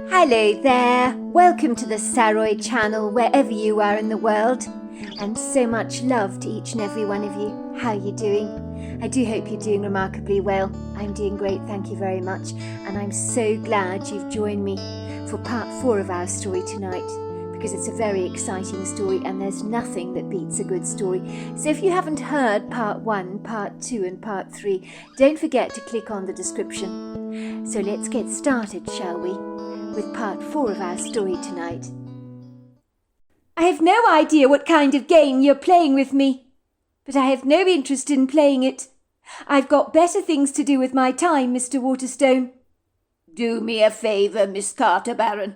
Hello there, welcome to the Saroy channel wherever you are in the world, and so much love to each and every one of you. How are you doing? I do hope you're doing remarkably well. I'm doing great, thank you very much, and I'm so glad you've joined me for part 4 of our story tonight, because it's a very exciting story and there's nothing that beats a good story. So if you haven't heard part 1, part 2 and part 3, don't forget to click on the description. So let's get started, shall we, with part 4 of our story tonight. I have no idea what kind of game you're playing with me, but I have no interest in playing it. I've got better things to do with my time, Mr. Waterstone. Do me a favour, Miss Carter Baron.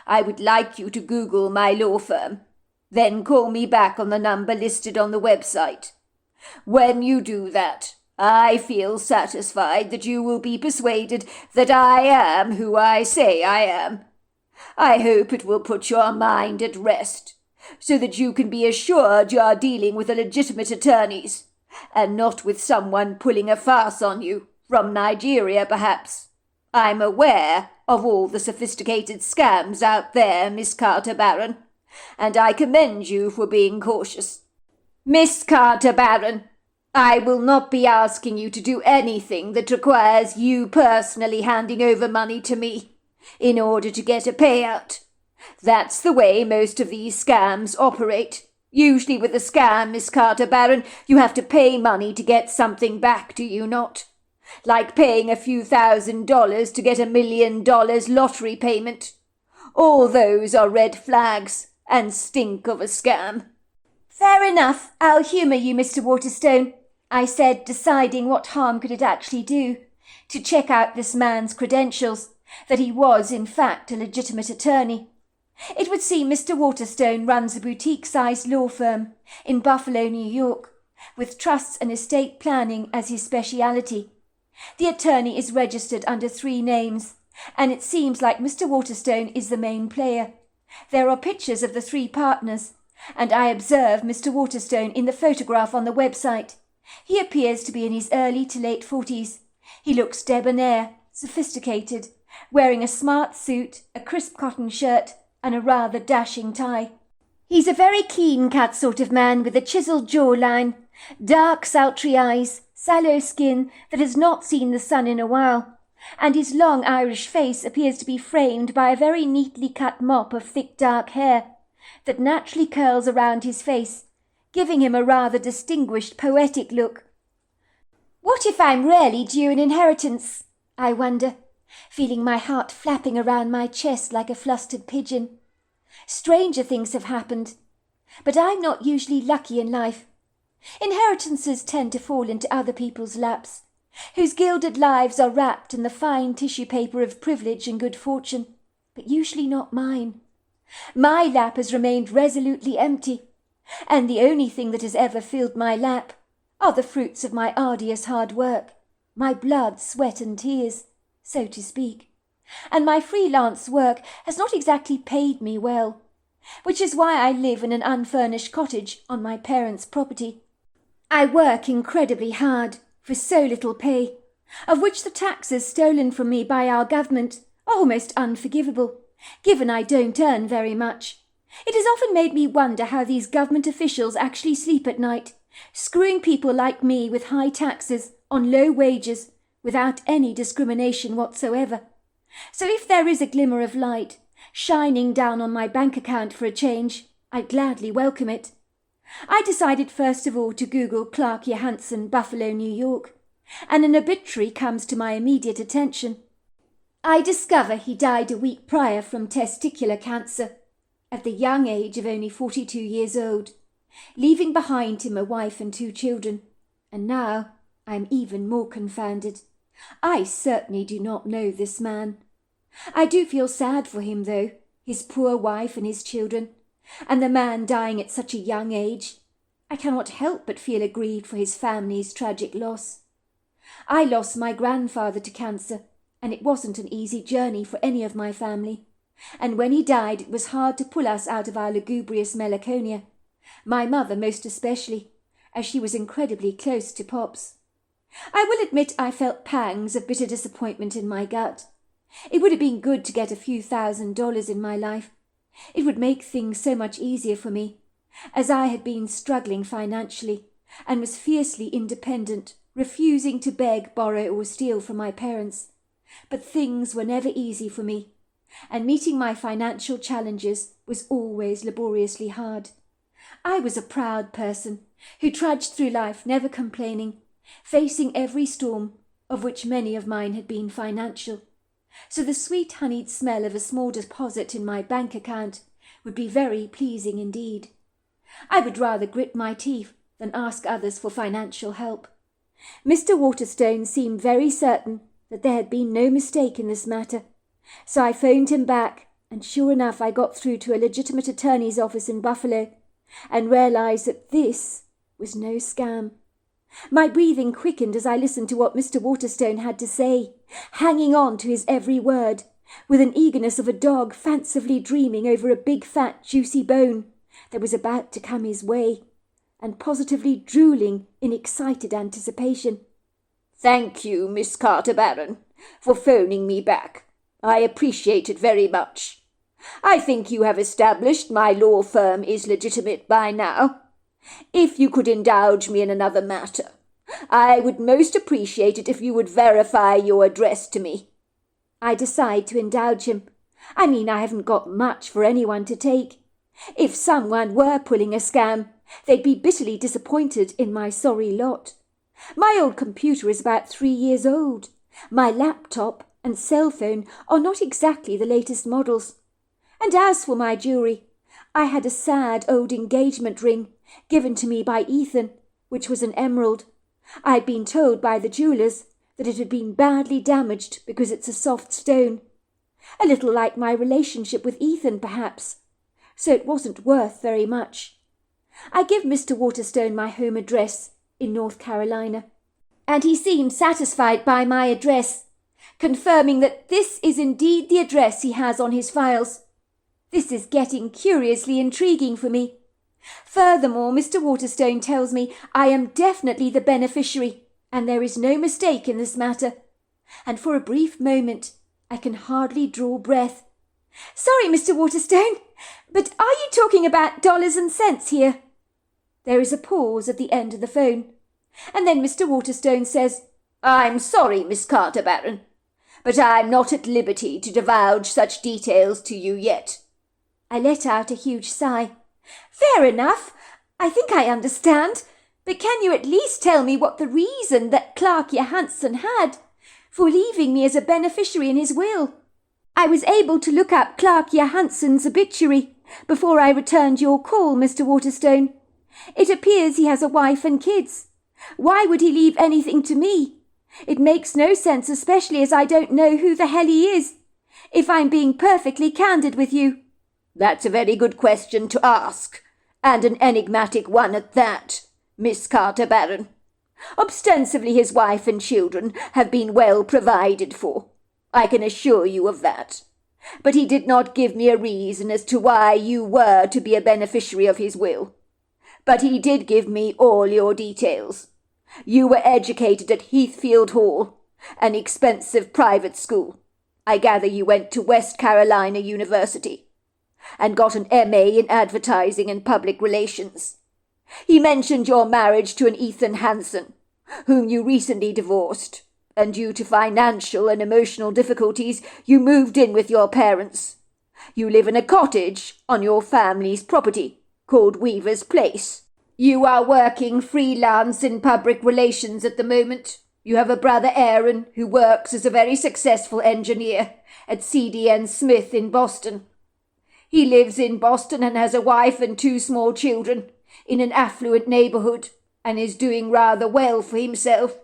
I would like you to Google my law firm. Then call me back on the number listed on the website. When you do that, I feel satisfied that you will be persuaded that I am who I say I am. I hope it will put your mind at rest, so that you can be assured you are dealing with legitimate attorneys, and not with someone pulling a farce on you, from Nigeria perhaps. I'm aware of all the sophisticated scams out there, Miss Carter Baron, and I commend you for being cautious. Miss Carter Baron, I will not be asking you to do anything that requires you personally handing over money to me in order to get a payout. That's the way most of these scams operate. Usually with a scam, Miss Carter Baron, you have to pay money to get something back, do you not? Like paying a few $1,000s to get $1 million lottery payment. All those are red flags and stink of a scam. Fair enough, I'll humour you, Mr. Waterstone, I said, deciding what harm could it actually do, to check out this man's credentials, that he was in fact a legitimate attorney. It would seem Mr. Waterstone runs a boutique-sized law firm in Buffalo, New York, with trusts and estate planning as his speciality. The attorney is registered under 3 names, and it seems like Mr. Waterstone is the main player. There are pictures of the 3 partners, and I observe Mr. Waterstone in the photograph on the website. He appears to be in his early to late 40s. He looks debonair, sophisticated, wearing a smart suit, a crisp cotton shirt, and a rather dashing tie. He's a very clean-cut sort of man with a chiselled jawline, dark, sultry eyes, sallow skin that has not seen the sun in a while, and his long Irish face appears to be framed by a very neatly cut mop of thick dark hair that naturally curls around his face, giving him a rather distinguished poetic look. What if I'm really due an inheritance, I wonder, feeling my heart flapping around my chest like a flustered pigeon. Stranger things have happened, but I'm not usually lucky in life. Inheritances tend to fall into other people's laps, whose gilded lives are wrapped in the fine tissue paper of privilege and good fortune, but usually not mine. My lap has remained resolutely empty, and the only thing that has ever filled my lap are the fruits of my arduous hard work, my blood, sweat and tears, so to speak. And my freelance work has not exactly paid me well, which is why I live in an unfurnished cottage on my parents' property. I work incredibly hard for so little pay, of which the taxes stolen from me by our government are almost unforgivable, given I don't earn very much. It has often made me wonder how these government officials actually sleep at night, screwing people like me with high taxes on low wages without any discrimination whatsoever. So if there is a glimmer of light shining down on my bank account for a change, I'd gladly welcome it. I decided first of all to Google Clark Johansson, Buffalo, New York, and an obituary comes to my immediate attention. I discover he died a week prior from testicular cancer, at the young age of only 42 years old, leaving behind him a wife and 2 children. And now I'm even more confounded. I certainly do not know this man. I do feel sad for him, though, his poor wife and his children, and the man dying at such a young age. I cannot help but feel aggrieved for his family's tragic loss. I lost my grandfather to cancer, and it wasn't an easy journey for any of my family. And when he died, it was hard to pull us out of our lugubrious melancholia, my mother most especially, as she was incredibly close to Pops. I will admit I felt pangs of bitter disappointment in my gut, It would have been good to get a few $1,000s in my life. It would make things so much easier for me, as I had been struggling financially and was fiercely independent, refusing to beg, borrow or steal from my parents. But things were never easy for me, and meeting my financial challenges was always laboriously hard. I was a proud person who trudged through life never complaining, facing every storm, of which many of mine had been financial. So the sweet honeyed smell of a small deposit in my bank account would be very pleasing indeed. I would rather grit my teeth than ask others for financial help. Mr. Waterstone seemed very certain that there had been no mistake in this matter, so I phoned him back, and sure enough I got through to a legitimate attorney's office in Buffalo, and realised that this was no scam. My breathing quickened as I listened to what Mr. Waterstone had to say, hanging on to his every word, with an eagerness of a dog fancifully dreaming over a big fat juicy bone that was about to come his way, and positively drooling in excited anticipation. "Thank you, Miss Carter Barron, for phoning me back. I appreciate it very much. I think you have established my law firm is legitimate by now. If you could indulge me in another matter, I would most appreciate it if you would verify your address to me." I decide to indulge him. I mean, I haven't got much for anyone to take. If someone were pulling a scam, they'd be bitterly disappointed in my sorry lot. My old computer is about 3 years old. My laptop and cell phone are not exactly the latest models. And as for my jewellery, I had a sad old engagement ring given to me by Ethan, which was an emerald. I'd been told by the jewellers that it had been badly damaged because it's a soft stone. A little like my relationship with Ethan, perhaps. So it wasn't worth very much. I give Mr. Waterstone my home address in North Carolina, and he seemed satisfied by my address, confirming that this is indeed the address he has on his files. This is getting curiously intriguing for me. Furthermore, Mr. Waterstone tells me I am definitely the beneficiary, and there is no mistake in this matter. And for a brief moment, I can hardly draw breath. "Sorry, Mr. Waterstone, but are you talking about dollars and cents here?" There is a pause at the end of the phone, and then Mr. Waterstone says, "I'm sorry, Miss Carter Barron, but I'm not at liberty to divulge such details to you yet." I let out a huge sigh. "Fair enough. I think I understand. But can you at least tell me what the reason that Clark Johansson had for leaving me as a beneficiary in his will? I was able to look up Clark Johansson's obituary before I returned your call, Mr. Waterstone. It appears he has a wife and kids. Why would he leave anything to me? It makes no sense, especially as I don't know who the hell he is, if I'm being perfectly candid with you." "That's a very good question to ask, and an enigmatic one at that, Miss Carter Barron. Ostensibly his wife and children have been well provided for. I can assure you of that. But he did not give me a reason as to why you were to be a beneficiary of his will. But he did give me all your details. You were educated at Heathfield Hall, an expensive private school. I gather you went to West Carolina University and got an MA in advertising and public relations. He mentioned your marriage to an Ethan Hansen, whom you recently divorced, and due to financial and emotional difficulties, you moved in with your parents. You live in a cottage on your family's property, called Weaver's Place. You are working freelance in public relations at the moment. You have a brother Aaron, who works as a very successful engineer at CD&& Smith in Boston. He lives in Boston and has a wife and 2 small children in an affluent neighbourhood, and is doing rather well for himself.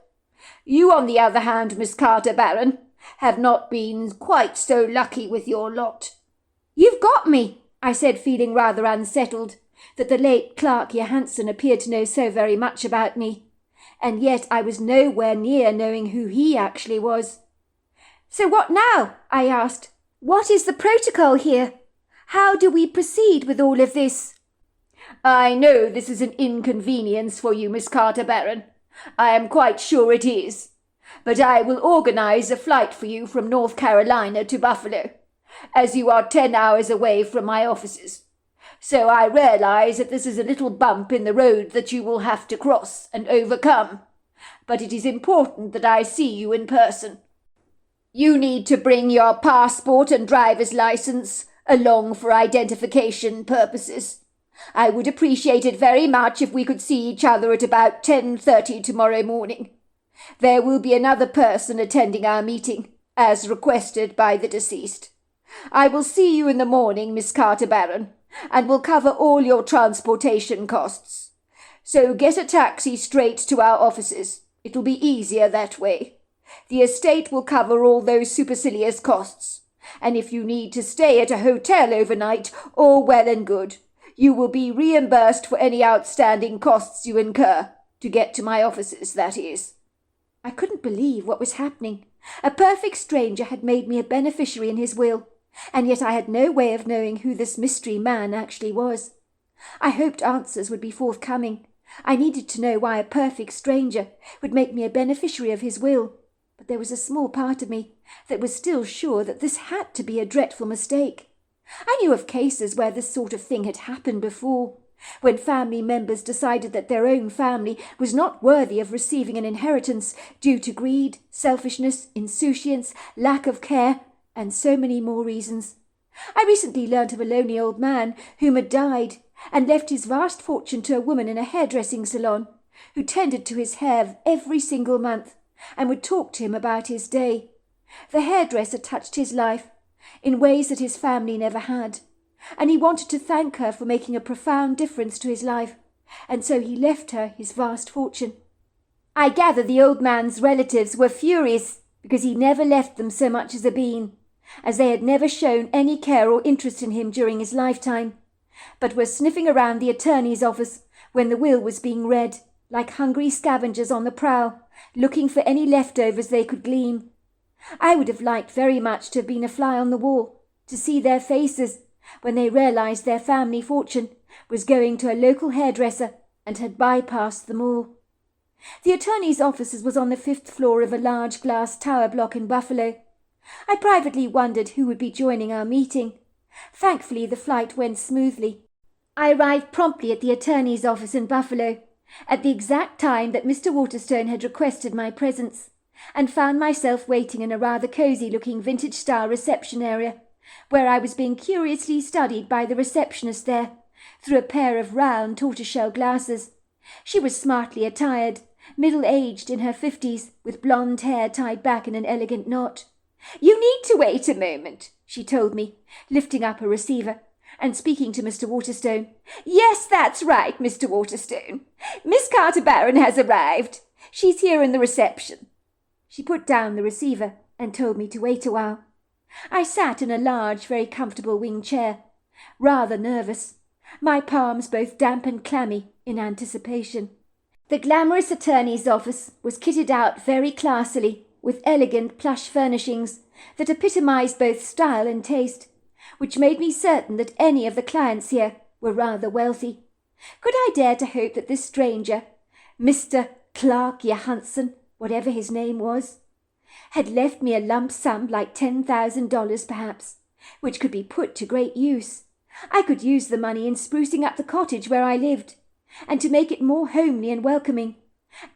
You, on the other hand, Miss Carter Barron, have not been quite so lucky with your lot." "You've got me," I said, feeling rather unsettled that the late Clark Johansson appeared to know so very much about me, and yet I was nowhere near knowing who he actually was. "So what now?" I asked. "What is the protocol here? How do we proceed with all of this?" "I know this is an inconvenience for you, Miss Carter Barron. I am quite sure it is. but I will organize a flight for you from North Carolina to Buffalo, as you are 10 hours away from my offices. So I realize that this is a little bump in the road that you will have to cross and overcome, but it is important that I see you in person. You need to bring your passport and driver's license along for identification purposes. I would appreciate it very much if we could see each other at about 10:30 tomorrow morning. There will be another person attending our meeting, as requested by the deceased. I will see you in the morning, Miss Carter-Barron, and will cover all your transportation costs. So get a taxi straight to our offices. It'll be easier that way. The estate will cover all those supercilious costs, and if you need to stay at a hotel overnight, all well and good. You will be reimbursed for any outstanding costs you incur, to get to my offices, that is. I couldn't believe what was happening. A perfect stranger had made me a beneficiary in his will, and yet I had no way of knowing who this mystery man actually was. I hoped answers would be forthcoming. I needed to know why a perfect stranger would make me a beneficiary of his will, but there was a small part of me that was still sure that this had to be a dreadful mistake. I knew of cases where this sort of thing had happened before, when family members decided that their own family was not worthy of receiving an inheritance due to greed, selfishness, insouciance, lack of care, and so many more reasons. I recently learnt of a lonely old man whom had died and left his vast fortune to a woman in a hairdressing salon, who tended to his hair every single month and would talk to him about his day. The hairdresser touched his life in ways that his family never had, and he wanted to thank her for making a profound difference to his life, and so he left her his vast fortune. I gather the old man's relatives were furious because he never left them so much as a bean, as they had never shown any care or interest in him during his lifetime, but were sniffing around the attorney's office when the will was being read, like hungry scavengers on the prowl, looking for any leftovers they could glean. I would have liked very much to have been a fly on the wall, to see their faces when they realized their family fortune was going to a local hairdresser and had bypassed them all. The attorney's office was on the 5th floor of a large glass tower block in Buffalo. I privately wondered who would be joining our meeting. Thankfully, the flight went smoothly. I arrived promptly at the attorney's office in Buffalo, at the exact time that Mr. Waterstone had requested my presence, and found myself waiting in a rather cosy-looking vintage-style reception area, where I was being curiously studied by the receptionist there, through a pair of round tortoiseshell glasses. She was smartly attired, middle-aged in her 50s, with blonde hair tied back in an elegant knot. "You need to wait a moment," she told me, lifting up her receiver and speaking to Mr. Waterstone. "Yes, that's right, Mr. Waterstone. Miss Carter-Barron has arrived. She's here in the reception." She put down the receiver and told me to wait a while. I sat in a large, very comfortable wing chair, rather nervous, my palms both damp and clammy in anticipation. The glamorous attorney's office was kitted out very classily, with elegant plush furnishings that epitomized both style and taste, which made me certain that any of the clients here were rather wealthy. Could I dare to hope that this stranger, Mr. Clark Johansson, whatever his name was, had left me a lump sum like $10,000 perhaps, which could be put to great use? I could use the money in sprucing up the cottage where I lived, and to make it more homely and welcoming.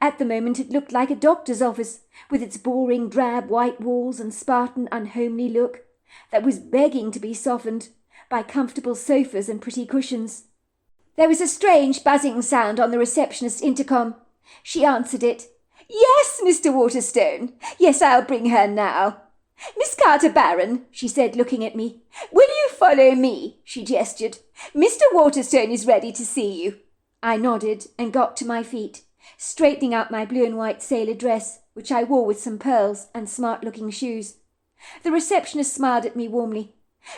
At the moment it looked like a doctor's office, with its boring drab white walls and Spartan unhomely look, that was begging to be softened by comfortable sofas and pretty cushions. There was a strange buzzing sound on the receptionist's intercom. She answered it. "Yes, Mr. Waterstone. Yes, I'll bring her now. Miss Carter-Barron," she said, looking at me. "Will you follow me?" she gestured. "Mr. Waterstone is ready to see you." I nodded and got to my feet, straightening out my blue and white sailor dress, which I wore with some pearls and smart-looking shoes. The receptionist smiled at me warmly.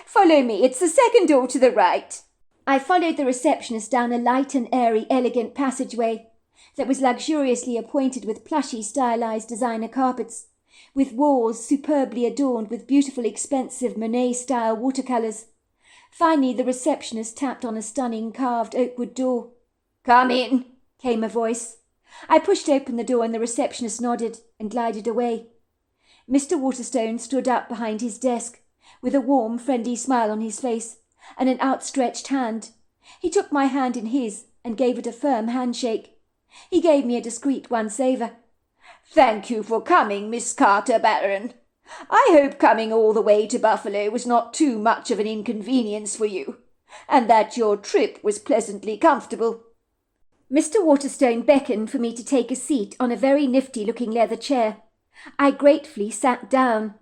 "Follow me. It's the second door to the right." I followed the receptionist down a light and airy, elegant passageway that was luxuriously appointed with plushy, stylized designer carpets, with walls superbly adorned with beautiful, expensive Monet-style watercolors. Finally, the receptionist tapped on a stunning carved oakwood door. "Come in," came a voice. I pushed open the door and the receptionist nodded and glided away. Mr. Waterstone stood up behind his desk with a warm, friendly smile on his face and an outstretched hand. He took my hand in his and gave it a firm handshake. He gave me a discreet once-over. "Thank you for coming, Miss Carter, Baron. I hope coming all the way to Buffalo was not too much of an inconvenience for you, and that your trip was pleasantly comfortable." Mr. Waterstone beckoned for me to take a seat on a very nifty-looking leather chair. I gratefully sat down,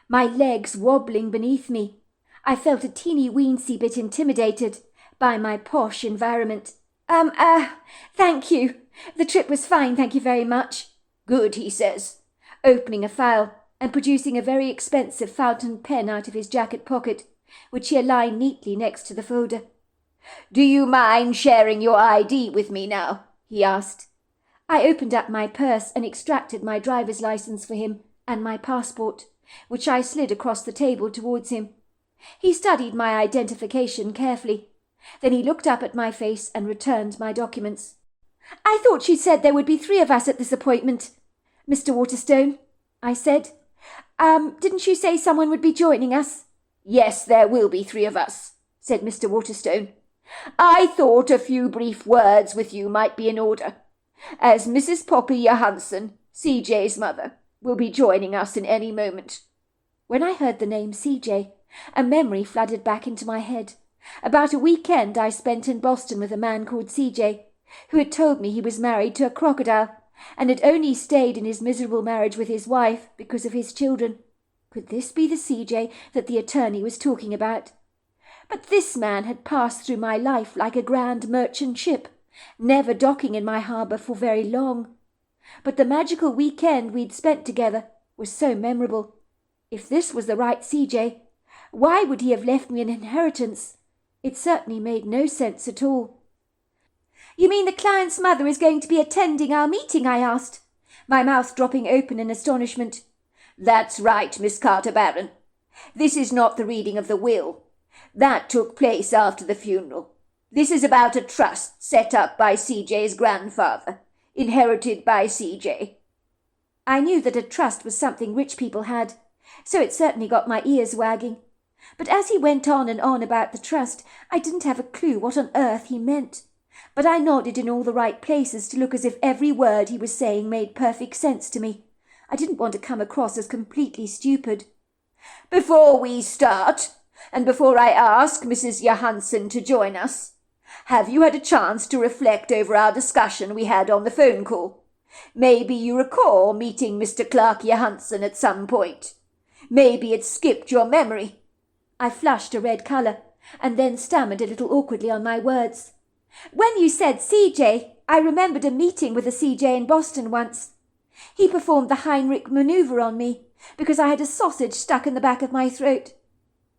my legs wobbling beneath me. I felt a teeny-weensy bit intimidated by my posh environment. Thank you. The trip was fine, thank you very much." "Good," he says, opening a file and producing a very expensive fountain pen out of his jacket pocket, which he aligned neatly next to the folder. "Do you mind sharing your ID with me now?" he asked. I opened up my purse and extracted my driver's license for him and my passport, which I slid across the table towards him. He studied my identification carefully. Then he looked up at my face and returned my documents. "I thought you said there would be 3 of us at this appointment, Mr. Waterstone," I said. Didn't you say someone would be joining us?" "Yes, there will be 3 of us," said Mr. Waterstone. "I thought a few brief words with you might be in order, as Mrs. Poppy Johansson, CJ's mother, will be joining us in any moment." When I heard the name CJ, a memory flooded back into my head. About a weekend I spent in Boston with a man called CJ, who had told me he was married to a crocodile, and had only stayed in his miserable marriage with his wife because of his children. Could this be the CJ that the attorney was talking about? But this man had passed through my life like a grand merchant ship, never docking in my harbour for very long. But the magical weekend we'd spent together was so memorable. If this was the right CJ, why would he have left me an inheritance? It certainly made no sense at all. "You mean the client's mother is going to be attending our meeting?" I asked, my mouth dropping open in astonishment. "That's right, Miss Carter, Baron. This is not the reading of the will. That took place after the funeral. This is about a trust set up by CJ's grandfather, inherited by CJ." I knew that a trust was something rich people had, so it certainly got my ears wagging. But as he went on and on about the trust, I didn't have a clue what on earth he meant. But I nodded in all the right places to look as if every word he was saying made perfect sense to me. I didn't want to come across as completely stupid. "Before we start, and before I ask Mrs. Johansson to join us, have you had a chance to reflect over our discussion we had on the phone call? Maybe you recall meeting Mr. Clark Johansson at some point. Maybe it skipped your memory." I flushed a red colour, and then stammered a little awkwardly on my words. "When you said CJ, I remembered a meeting with a CJ in Boston once. He performed the Heinrich manoeuvre on me, because I had a sausage stuck in the back of my throat."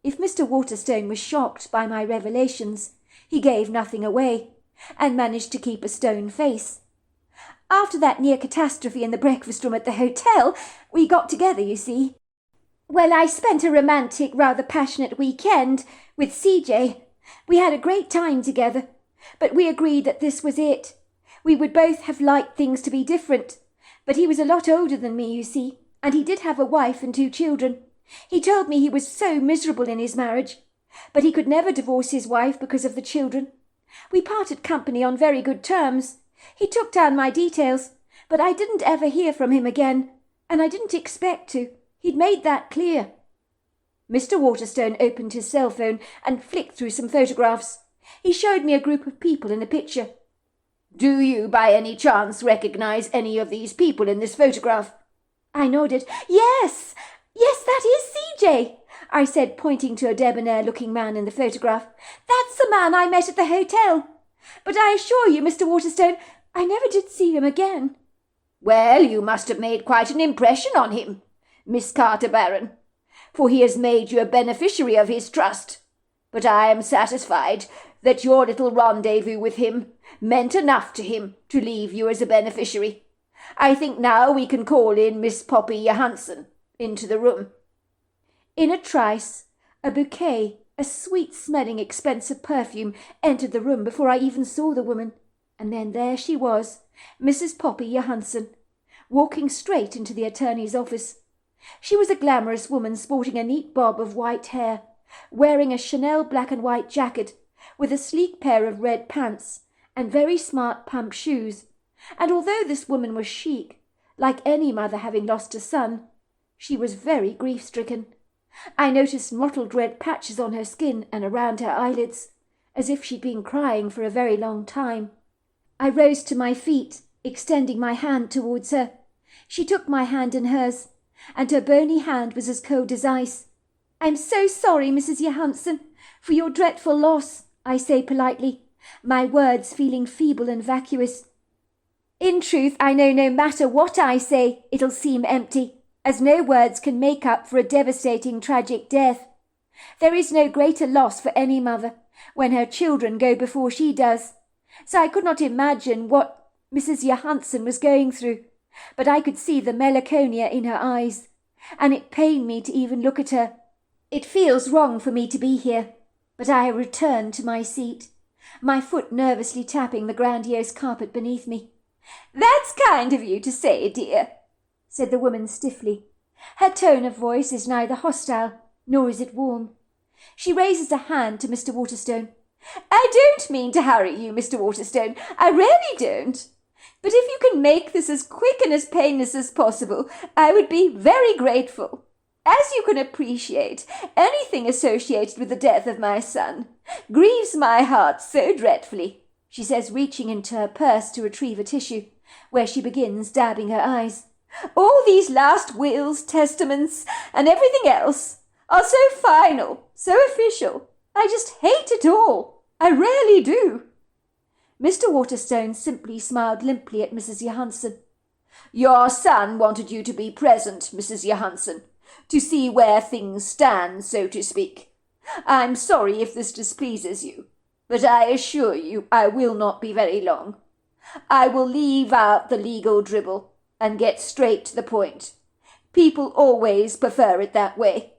If Mr. Waterstone was shocked by my revelations, he gave nothing away, and managed to keep a stone face. "After that near catastrophe in the breakfast room at the hotel, we got together, you see. Well, I spent a romantic, rather passionate weekend with CJ. We had a great time together, but we agreed that this was it. We would both have liked things to be different, but he was a lot older than me, you see, and he did have a wife and 2 children. He told me he was so miserable in his marriage, but he could never divorce his wife because of the children. We parted company on very good terms. He took down my details, but I didn't ever hear from him again, and I didn't expect to. He'd made that clear." Mr. Waterstone opened his cell phone and flicked through some photographs. He showed me a group of people in a picture. "Do you by any chance recognize any of these people in this photograph?" I nodded. Yes, that is CJ, I said, pointing to a debonair-looking man in the photograph. "That's the man I met at the hotel. But I assure you, Mr. Waterstone, I never did see him again." "Well, you must have made quite an impression on him, Miss Carter, Baron, for he has made you a beneficiary of his trust. But I am satisfied that your little rendezvous with him meant enough to him to leave you as a beneficiary. I think now we can call in Miss Poppy Johansson into the room." In a trice, a bouquet, a sweet-smelling, expensive perfume entered the room before I even saw the woman, and then there she was, Mrs. Poppy Johansson, walking straight into the attorney's office. She was a glamorous woman sporting a neat bob of white hair, wearing a Chanel black and white jacket with a sleek pair of red pants and very smart pump shoes. And although this woman was chic, like any mother having lost a son, she was very grief-stricken. I noticed mottled red patches on her skin and around her eyelids, as if she'd been crying for a very long time. I rose to my feet, extending my hand towards her. She took my hand in hers, and her bony hand was as cold as ice. "I'm so sorry, Mrs. Johansson, for your dreadful loss," I say politely, my words feeling feeble and vacuous. In truth, I know no matter what I say, it'll seem empty, as no words can make up for a devastating tragic death. There is no greater loss for any mother when her children go before she does, so I could not imagine what Mrs. Johansson was going through, but I could see the melancholia in her eyes, and it pained me to even look at her. It feels wrong for me to be here, but I returned to my seat, my foot nervously tapping the grandiose carpet beneath me. "That's kind of you to say, dear," said the woman stiffly. Her tone of voice is neither hostile nor is it warm. She raises a hand to Mr. Waterstone. "I don't mean to hurry you, Mr. Waterstone. I really don't. But if you can make this as quick and as painless as possible, I would be very grateful. As you can appreciate, anything associated with the death of my son grieves my heart so dreadfully," she says, reaching into her purse to retrieve a tissue, where she begins dabbing her eyes. "All these last wills, testaments, and everything else are so final, so official. I just hate it all. I really do." Mr. Waterstone simply smiled limply at Mrs. Johansson. "Your son wanted you to be present, Mrs. Johansson, to see where things stand, so to speak. I'm sorry if this displeases you, but I assure you I will not be very long. I will leave out the legal dribble and get straight to the point. People always prefer it that way.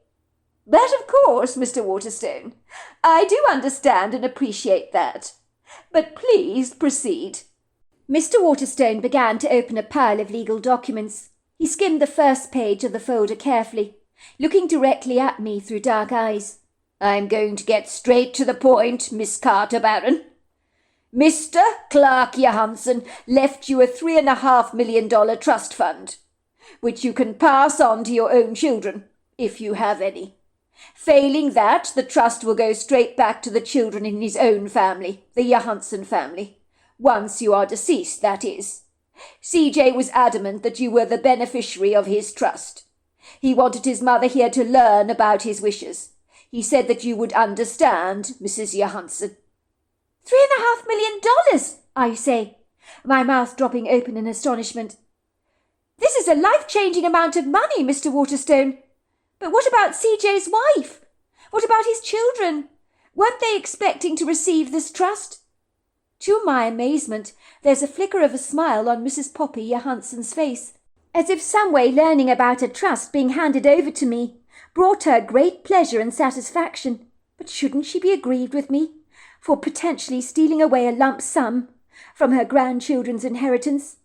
But of course, Mr. Waterstone, I do understand and appreciate that. But please proceed." Mr. Waterstone began to open a pile of legal documents. He skimmed the first page of the folder carefully, looking directly at me through dark eyes. "I'm going to get straight to the point, Miss Carter Baron. Mr. Clark Johansson left you a $3.5 million trust fund, which you can pass on to your own children, if you have any. Failing that, the trust will go straight back to the children in his own family, the Johansson family. Once you are deceased, that is. CJ was adamant that you were the beneficiary of his trust. He wanted his mother here to learn about his wishes. He said that you would understand, Mrs. Johansson." $3.5 million, I say, my mouth dropping open in astonishment. "This is a life-changing amount of money, Mr. Waterstone. But what about CJ's wife? What about his children? Weren't they expecting to receive this trust?" To my amazement, there's a flicker of a smile on Mrs. Poppy Johansson's face, as if some way learning about a trust being handed over to me brought her great pleasure and satisfaction. But shouldn't she be aggrieved with me for potentially stealing away a lump sum from her grandchildren's inheritance?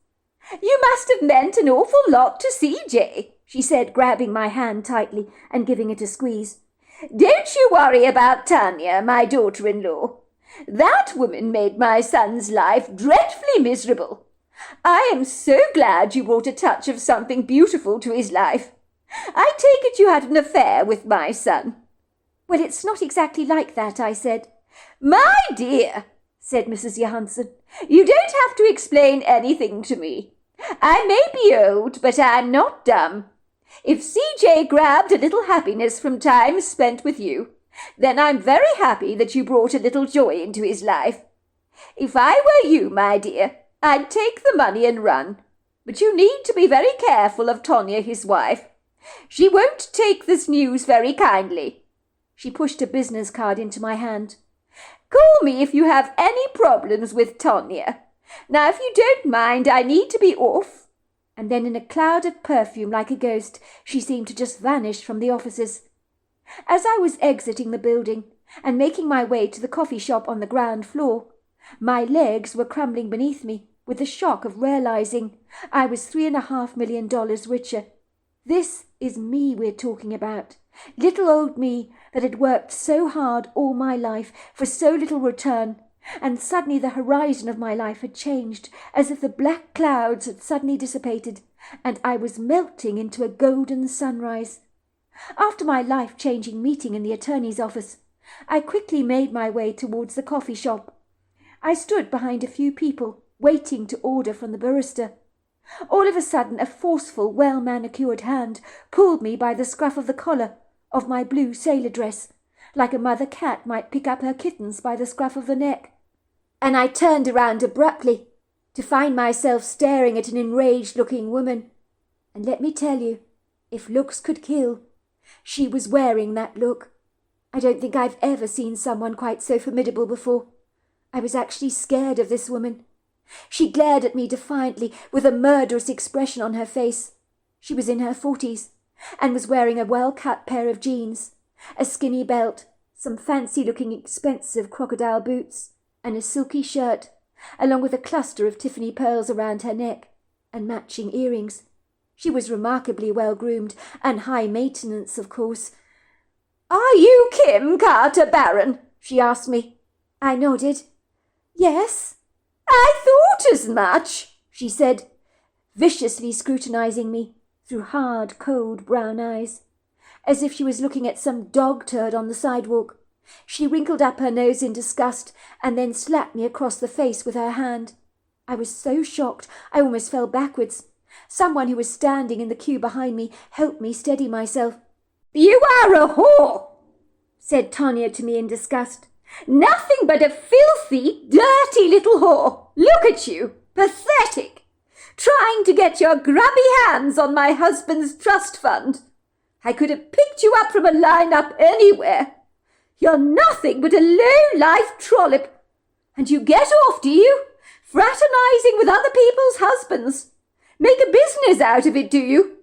"You must have meant an awful lot to CJ," she said, grabbing my hand tightly and giving it a squeeze. "Don't you worry about Tanya, my daughter-in-law. That woman made my son's life dreadfully miserable. I am so glad you brought a touch of something beautiful to his life. I take it you had an affair with my son." "Well, it's not exactly like that," I said. "My dear," said Mrs. Johansson, "you don't have to explain anything to me. I may be old, but I'm not dumb. If CJ grabbed a little happiness from time spent with you, then I'm very happy that you brought a little joy into his life. If I were you, my dear, I'd take the money and run. But you need to be very careful of Tanya, his wife. She won't take this news very kindly." She pushed a business card into my hand. "Call me if you have any problems with Tanya. Now, if you don't mind, I need to be off." And then in a cloud of perfume like a ghost, she seemed to just vanish from the offices. As I was exiting the building and making my way to the coffee shop on the ground floor, my legs were crumbling beneath me, with the shock of realizing I was $3.5 million richer. This is me we're talking about. Little old me that had worked so hard all my life for so little return, and suddenly the horizon of my life had changed, as if the black clouds had suddenly dissipated, and I was melting into a golden sunrise. After my life-changing meeting in the attorney's office, I quickly made my way towards the coffee shop. I stood behind a few people, waiting to order from the barista. All of a sudden, a forceful, well-manicured hand pulled me by the scruff of the collar of my blue sailor dress, like a mother cat might pick up her kittens by the scruff of the neck. And I turned around abruptly to find myself staring at an enraged-looking woman. And let me tell you, if looks could kill, she was wearing that look. I don't think I've ever seen someone quite so formidable before. I was actually scared of this woman. She glared at me defiantly with a murderous expression on her face. She was in her 40s and was wearing a well-cut pair of jeans, a skinny belt, some fancy-looking expensive crocodile boots, and a silky shirt, along with a cluster of Tiffany pearls around her neck and matching earrings. She was remarkably well-groomed and high maintenance, of course. "Are you Kim Carter Barron?" she asked me. I nodded. "Yes." "I thought as much," she said, viciously scrutinizing me through hard, cold brown eyes, as if she was looking at some dog turd on the sidewalk. She wrinkled up her nose in disgust and then slapped me across the face with her hand. I was so shocked I almost fell backwards. Someone who was standing in the queue behind me helped me steady myself. "You are a whore," said Tanya to me in disgust. "Nothing but a filthy, dirty little whore. Look at you, pathetic, trying to get your grubby hands on my husband's trust fund. I could have picked you up from a lineup anywhere. You're nothing but a low-life trollop. And you get off, do you? Fraternizing with other people's husbands. Make a business out of it, do you?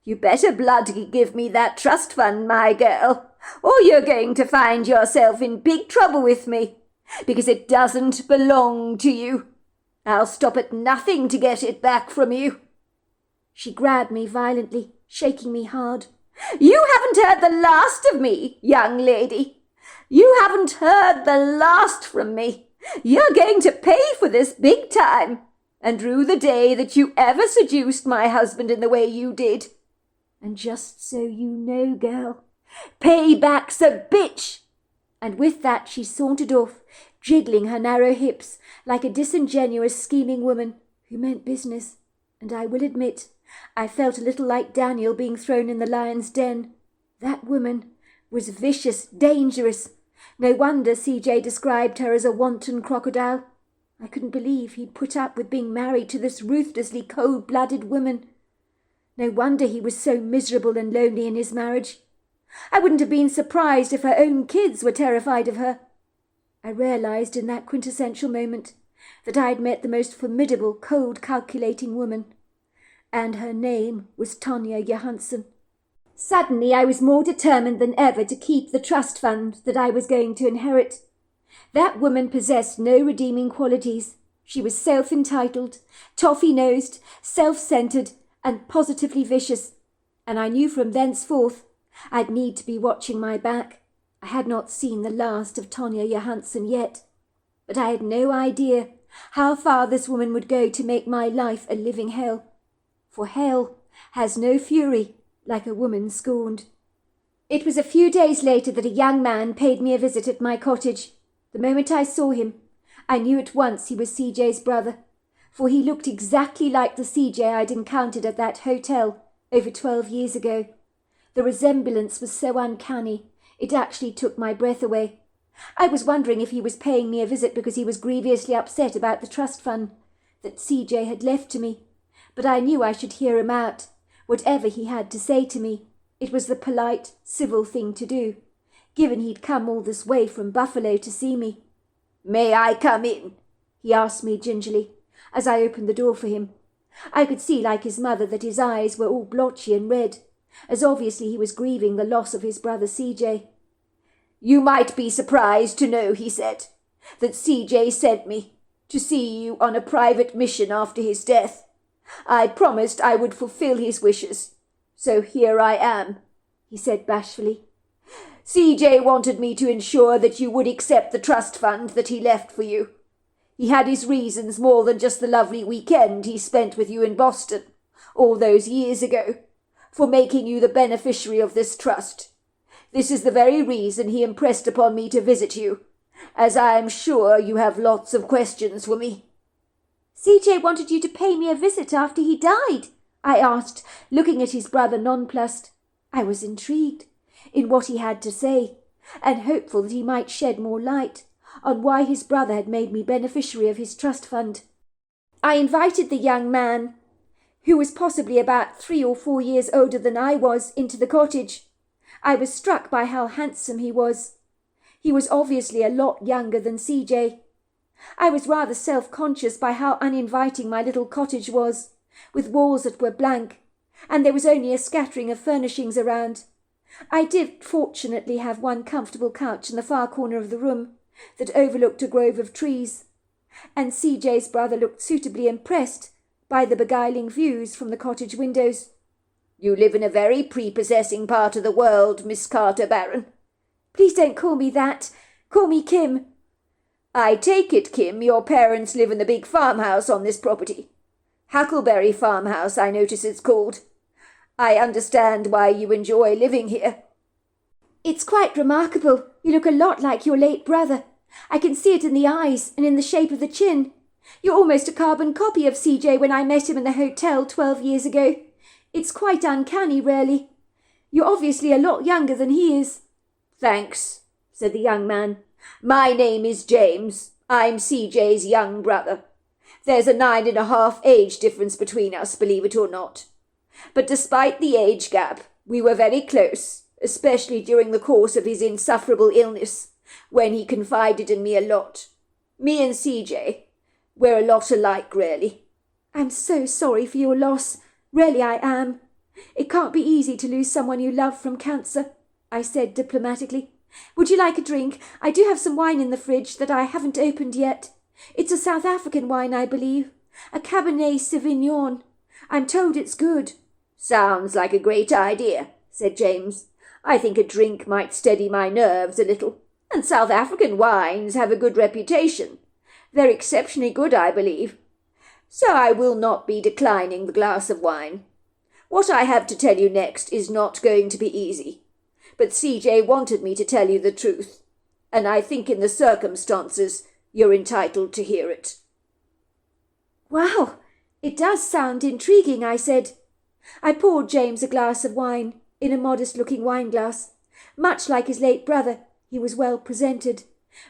You better bloody give me that trust fund, my girl, or you're going to find yourself in big trouble with me, because it doesn't belong to you. I'll stop at nothing to get it back from you." She grabbed me violently, shaking me hard. "You haven't heard the last of me, young lady. You haven't heard the last from me. You're going to pay for this big time, and rue the day that you ever seduced my husband in the way you did. And just so you know, girl, payback's a bitch." And with that she sauntered off, jiggling her narrow hips like a disingenuous, scheming woman who meant business. And I will admit, I felt a little like Daniel being thrown in the lion's den. That woman was vicious, dangerous. No wonder CJ described her as a wanton crocodile. I couldn't believe he'd put up with being married to this ruthlessly cold-blooded woman. No wonder he was so miserable and lonely in his marriage. I wouldn't have been surprised if her own kids were terrified of her. I realized in that quintessential moment that I had met the most formidable, cold, calculating woman. And her name was Tanya Johansson. Suddenly I was more determined than ever to keep the trust fund that I was going to inherit. That woman possessed no redeeming qualities. She was self-entitled, toffee-nosed, self-centered, and positively vicious, and I knew from thenceforth I'd need to be watching my back. I had not seen the last of Tanya Johansson yet, but I had no idea how far this woman would go to make my life a living hell. For hell has no fury like a woman scorned. It was a few days later that a young man paid me a visit at my cottage. The moment I saw him, I knew at once he was CJ's brother, for he looked exactly like the CJ I'd encountered at that hotel over 12 years ago. The resemblance was so uncanny, it actually took my breath away. I was wondering if he was paying me a visit because he was grievously upset about the trust fund that CJ had left to me, but I knew I should hear him out, whatever he had to say to me. It was the polite, civil thing to do, given he'd come all this way from Buffalo to see me. "May I come in?" he asked me gingerly, as I opened the door for him. I could see, like his mother, that his eyes were all blotchy and red, as obviously he was grieving the loss of his brother CJ. "You might be surprised to know," he said, "that CJ sent me. to see you on a private mission after his death. I promised I would fulfill his wishes. So here I am," he said bashfully. "CJ wanted me to ensure that you would accept the trust fund that he left for you. He had his reasons more than just the lovely weekend he spent with you in Boston, all those years ago, for making you the beneficiary of this trust. This is the very reason he impressed upon me to visit you, as I am sure you have lots of questions for me." "CJ wanted you to pay me a visit after he died?" I asked, looking at his brother nonplussed. I was intrigued in what he had to say, and hopeful that he might shed more light on why his brother had made me beneficiary of his trust fund. I invited the young man, who was possibly about 3 or 4 years older than I was, into the cottage. I was struck by how handsome he was. He was obviously a lot younger than CJ. I was rather self-conscious by how uninviting my little cottage was, with walls that were blank, and there was only a scattering of furnishings around. I did fortunately have one comfortable couch in the far corner of the room that overlooked a grove of trees, and CJ's brother looked suitably impressed by the beguiling views from the cottage windows. "You live in a very prepossessing part of the world, Miss Carter Barron." "Please don't call me that. Call me Kim." "I take it, Kim, your parents live in the big farmhouse on this property. Huckleberry Farmhouse, I notice it's called. I understand why you enjoy living here." "It's quite remarkable. You look a lot like your late brother. I can see it in the eyes and in the shape of the chin. You're almost a carbon copy of CJ when I met him in the hotel 12 years ago. It's quite uncanny, really. You're obviously a lot younger than he is." "Thanks," said the young man. "My name is James. I'm CJ's young brother. There's a 9.5 age difference between us, believe it or not. But despite the age gap, we were very close, especially during the course of his insufferable illness, when he confided in me a lot. Me and CJ, we're a lot alike, really." "I'm so sorry for your loss. Really I am. It can't be easy to lose someone you love from cancer," I said diplomatically. "Would you like a drink? I do have some wine in the fridge that I haven't opened yet. It's a South African wine, I believe. A Cabernet Sauvignon. I'm told it's good." "Sounds like a great idea," said James. "I think a drink might steady my nerves a little, and South African wines have a good reputation. They're exceptionally good, I believe. So I will not be declining the glass of wine. What I have to tell you next is not going to be easy, but CJ wanted me to tell you the truth, and I think in the circumstances you're entitled to hear it." "Wow, it does sound intriguing," I said. I poured James a glass of wine in a modest-looking wineglass. Much like his late brother, he was well presented,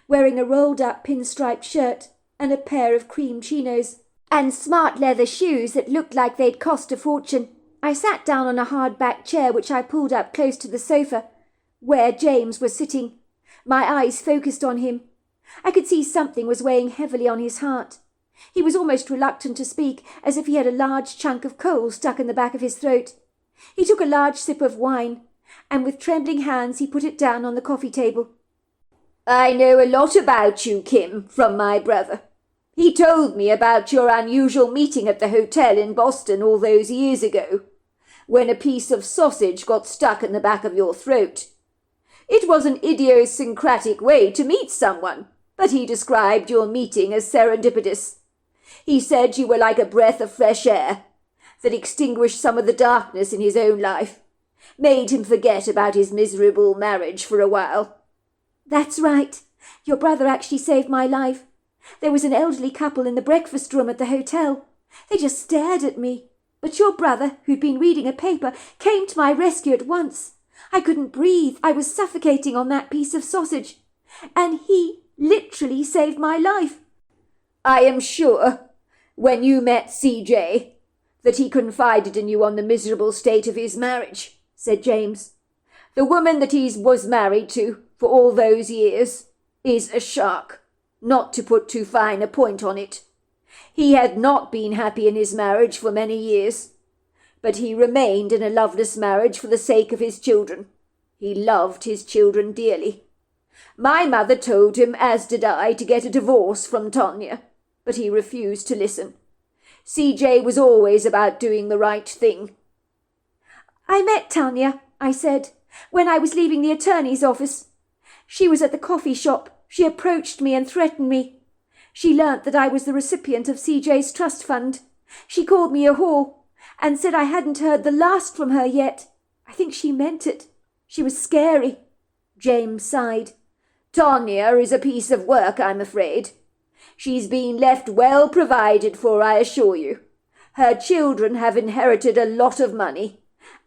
wearing a rolled-up pinstripe shirt and a pair of cream chinos, and smart leather shoes that looked like they'd cost a fortune. I sat down on a hard-backed chair which I pulled up close to the sofa, where James was sitting. My eyes focused on him. I could see something was weighing heavily on his heart. He was almost reluctant to speak, as if he had a large chunk of coal stuck in the back of his throat. He took a large sip of wine, and with trembling hands he put it down on the coffee table. "I know a lot about you, Kim, from my brother. He told me about your unusual meeting at the hotel in Boston all those years ago, when a piece of sausage got stuck in the back of your throat. It was an idiosyncratic way to meet someone, but he described your meeting as serendipitous. He said you were like a breath of fresh air that extinguished some of the darkness in his own life, made him forget about his miserable marriage for a while." "That's right. Your brother actually saved my life. There was an elderly couple in the breakfast room at the hotel. They just stared at me. But your brother, who'd been reading a paper, came to my rescue at once. I couldn't breathe. I was suffocating on that piece of sausage. And he literally saved my life." "I am sure, when you met CJ, that he confided in you on the miserable state of his marriage," said James. "The woman that he was married to for all those years is a shark, not to put too fine a point on it. He had not been happy in his marriage for many years, but he remained in a loveless marriage for the sake of his children. He loved his children dearly. My mother told him, as did I, to get a divorce from Tanya, but he refused to listen. CJ was always about doing the right thing. I met Tanya, I said, when I was leaving the attorney's office. She was at the coffee shop. She approached me and threatened me. She learnt that I was the recipient of CJ's trust fund. She called me a whore and said I hadn't heard the last from her yet. I think she meant it. She was scary. James sighed. Tanya is a piece of work, I'm afraid. She's been left well provided for, I assure you. Her children have inherited a lot of money,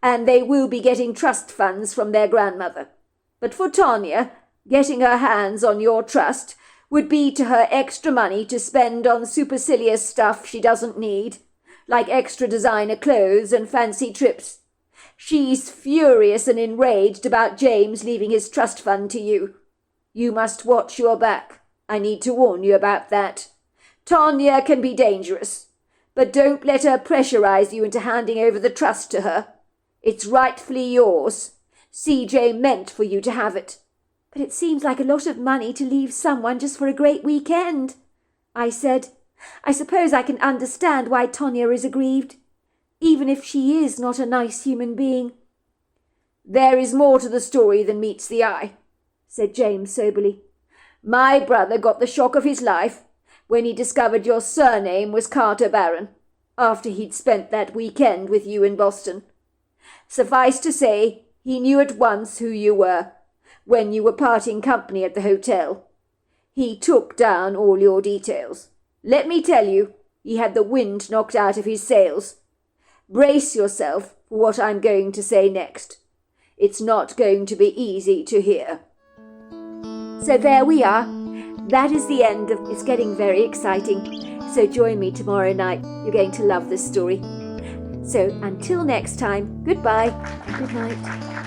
and they will be getting trust funds from their grandmother. But for Tanya, getting her hands on your trust would be to her extra money to spend on supercilious stuff she doesn't need, like extra designer clothes and fancy trips. She's furious and enraged about James leaving his trust fund to you. You must watch your back. I need to warn you about that. Tanya can be dangerous, but don't let her pressurize you into handing over the trust to her. It's rightfully yours. CJ meant for you to have it. But it seems like a lot of money to leave someone just for a great weekend, I said. I suppose I can understand why Tanya is aggrieved, even if she is not a nice human being. There is more to the story than meets the eye, said James soberly. My brother got the shock of his life when he discovered your surname was Carter Barron, after he'd spent that weekend with you in Boston. Suffice to say, he knew at once who you were when you were parting company at the hotel. He took down all your details. Let me tell you, he had the wind knocked out of his sails. Brace yourself for what I'm going to say next. It's not going to be easy to hear. So there we are. That is the end of It's Getting Very Exciting. So join me tomorrow night. You're going to love this story. So until next time, goodbye and good night.